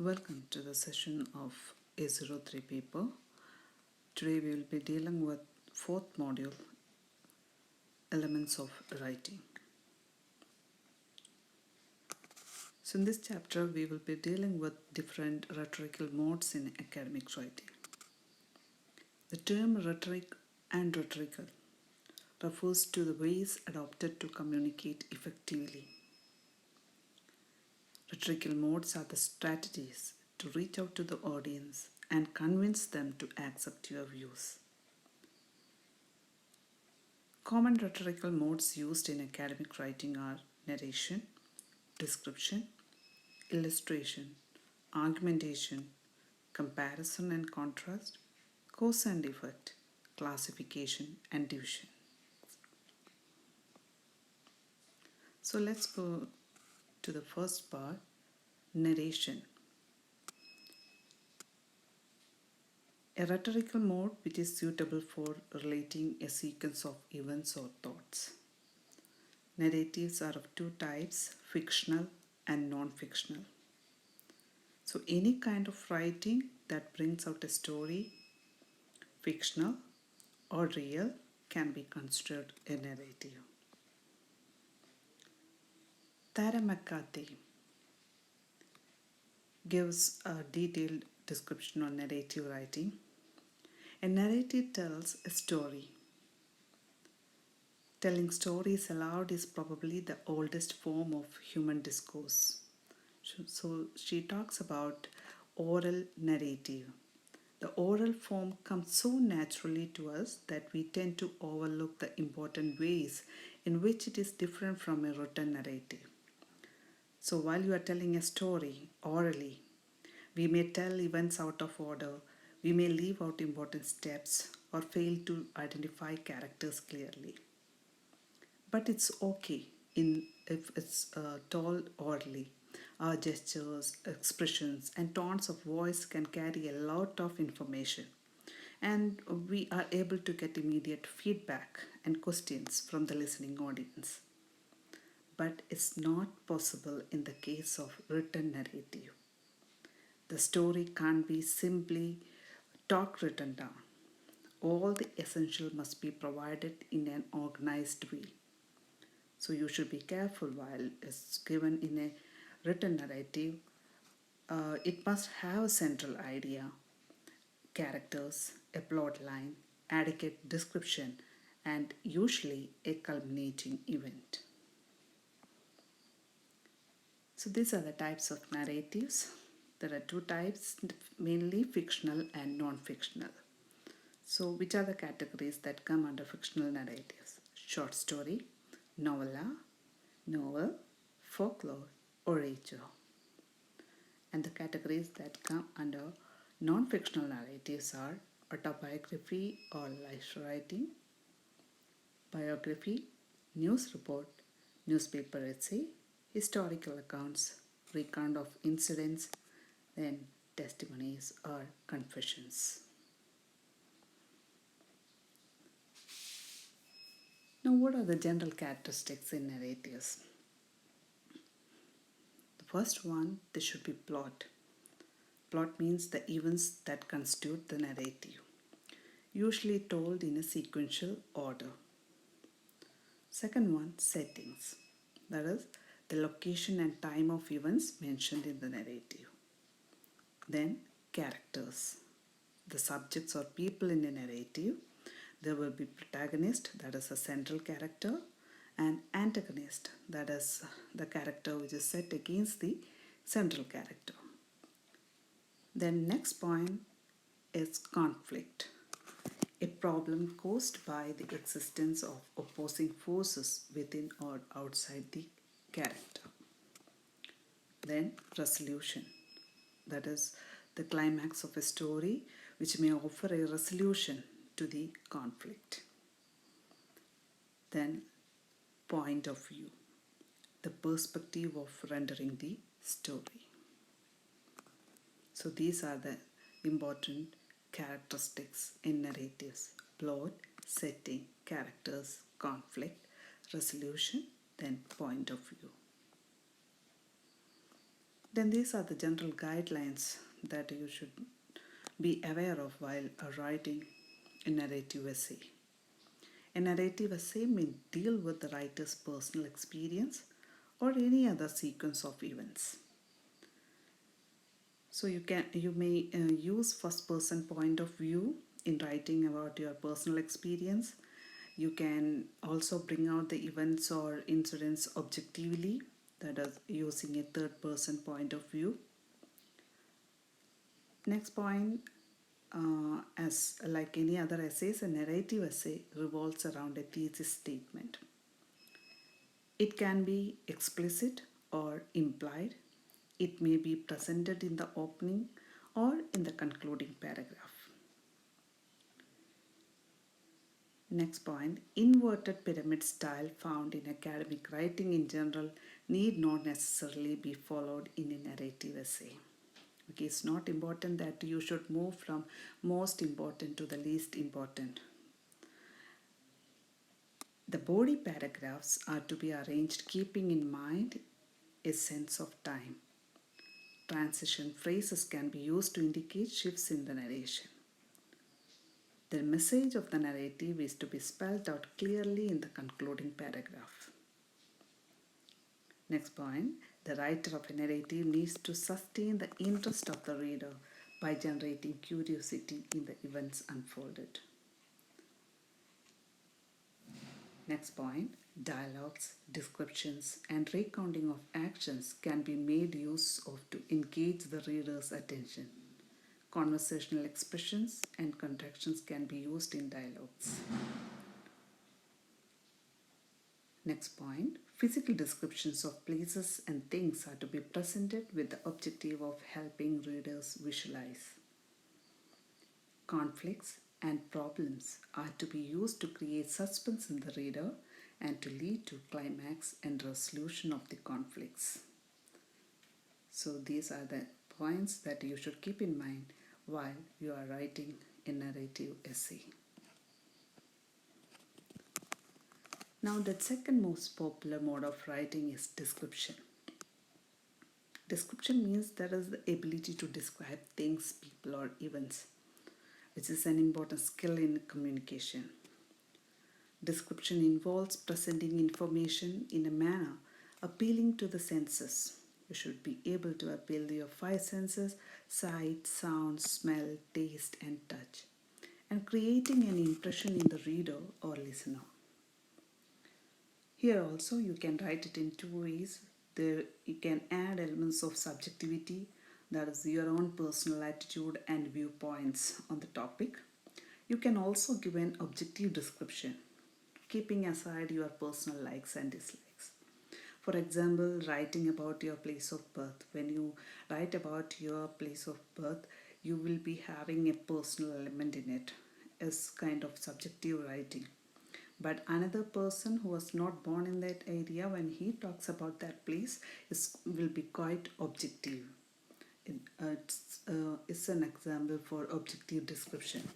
Welcome to the session of A03 paper. Today we will be dealing with fourth module, Elements of Writing. So in this chapter we will be dealing with different rhetorical modes in academic writing. The term rhetoric and rhetorical refers to the ways adopted to communicate effectively. Rhetorical modes are the strategies to reach out to the audience and convince them to accept your views. Common rhetorical modes used in academic writing are narration, description, illustration, argumentation, comparison and contrast, cause and effect, classification, and division. So let's go to the first part, narration. A rhetorical mode which is suitable for relating a sequence of events or thoughts. Narratives are of two types, fictional and non-fictional. So any kind of writing that brings out a story, fictional or real, can be considered a narrative. Tara McCarthy gives a detailed description on narrative writing. A narrative tells a story. Telling stories aloud is probably the oldest form of human discourse. So she talks about oral narrative. The oral form comes so naturally to us that we tend to overlook the important ways in which it is different from a written narrative. So while you are telling a story orally, we may tell events out of order, we may leave out important steps or fail to identify characters clearly. But it's okay if it's told orally. Our gestures, expressions, and tones of voice can carry a lot of information, and we are able to get immediate feedback and questions from the listening audience. But it's not possible in the case of written narrative. The story can't be simply talk written down. All the essential must be provided in an organized way. So you should be careful while it's given in a written narrative. It must have a central idea, characters, a plot line, adequate description, and usually a culminating event. So these are the types of narratives. There are two types, mainly fictional and non-fictional. So which are the categories that come under fictional narratives? Short story, novella, novel, folklore, orature. And the categories that come under non-fictional narratives are autobiography or life writing, biography, news report, newspaper essay, historical accounts, recount of incidents, then testimonies or confessions. Now, what are the general characteristics in narratives? The first one, there should be plot. Plot means the events that constitute the narrative, usually told in a sequential order. Second one, settings. That is, the location and time of events mentioned in the narrative. Then, characters. The subjects or people in a narrative. There will be protagonist, that is a central character, and antagonist, that is the character which is set against the central character. Then next point is conflict, a problem caused by the existence of opposing forces within or outside the character. Then resolution, that is the climax of a story which may offer a resolution to the conflict. Then point of view, the perspective of rendering the story. So these are the important characteristics in narratives: plot, setting, characters, conflict, resolution, then point of view. Then these are the general guidelines that you should be aware of while writing a narrative essay. A narrative essay may deal with the writer's personal experience or any other sequence of events. So you may use first person point of view in writing about your personal experience. You can also bring out the events or incidents objectively, that is using a third person point of view. Next point, as like any other essays, a narrative essay revolves around a thesis statement. It can be explicit or implied. It may be presented in the opening or in the concluding paragraph. Next point, inverted pyramid style found in academic writing in general need not necessarily be followed in a narrative essay. Okay, it's not important that you should move from most important to the least important. The body paragraphs are to be arranged keeping in mind a sense of time. Transition phrases can be used to indicate shifts in the narration. The message of the narrative is to be spelled out clearly in the concluding paragraph. Next point, the writer of a narrative needs to sustain the interest of the reader by generating curiosity in the events unfolded. Next point, dialogues, descriptions, and recounting of actions can be made use of to engage the reader's attention. Conversational expressions and contractions can be used in dialogues. Next point, physical descriptions of places and things are to be presented with the objective of helping readers visualize. Conflicts and problems are to be used to create suspense in the reader and to lead to climax and resolution of the conflicts. So these are the points that you should keep in mind while you are writing a narrative essay. Now, the second most popular mode of writing is description. Description means there is the ability to describe things, people, or events, which is an important skill in communication. Description involves presenting information in a manner appealing to the senses. You should be able to appeal to your five senses: sight, sound, smell, taste, and touch, and creating an impression in the reader or listener. Here also you can write it in two ways. There you can add elements of subjectivity, that is your own personal attitude and viewpoints on the topic. You can also give an objective description, keeping aside your personal likes and dislikes. For example, writing about your place of birth. When you write about your place of birth, you will be having a personal element in it as kind of subjective writing. But another person who was not born in that area, when he talks about that place, will be quite objective. It's an example for objective description.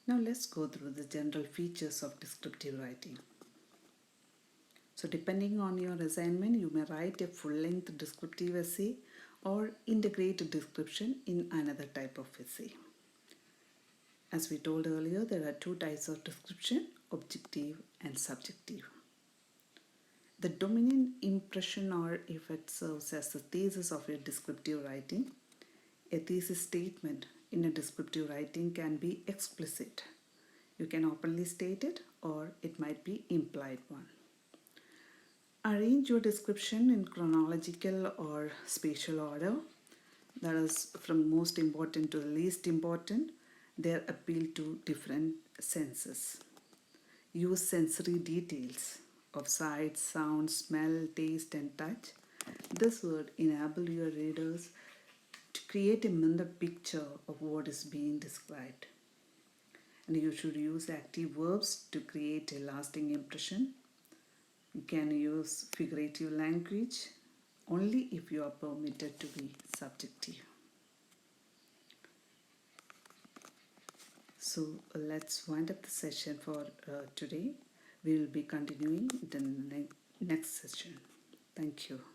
Now let's go through the general features of descriptive writing. So depending on your assignment, you may write a full-length descriptive essay or integrate a description in another type of essay. As we told earlier, there are two types of description: objective and subjective. The dominant impression, or if it serves as the thesis of your descriptive writing, a thesis statement in a descriptive writing can be explicit. You can openly state it, or it might be implied one. Arrange your description in chronological or spatial order, that is from most important to the least important. Their appeal to different senses. Use sensory details of sight, sound, smell, taste, and touch. This would enable your readers to create a mental picture of what is being described. And you should use active verbs to create a lasting impression. You can use figurative language only if you are permitted to be subjective. So let's wind up the session for today. We will be continuing in the next session. Thank you.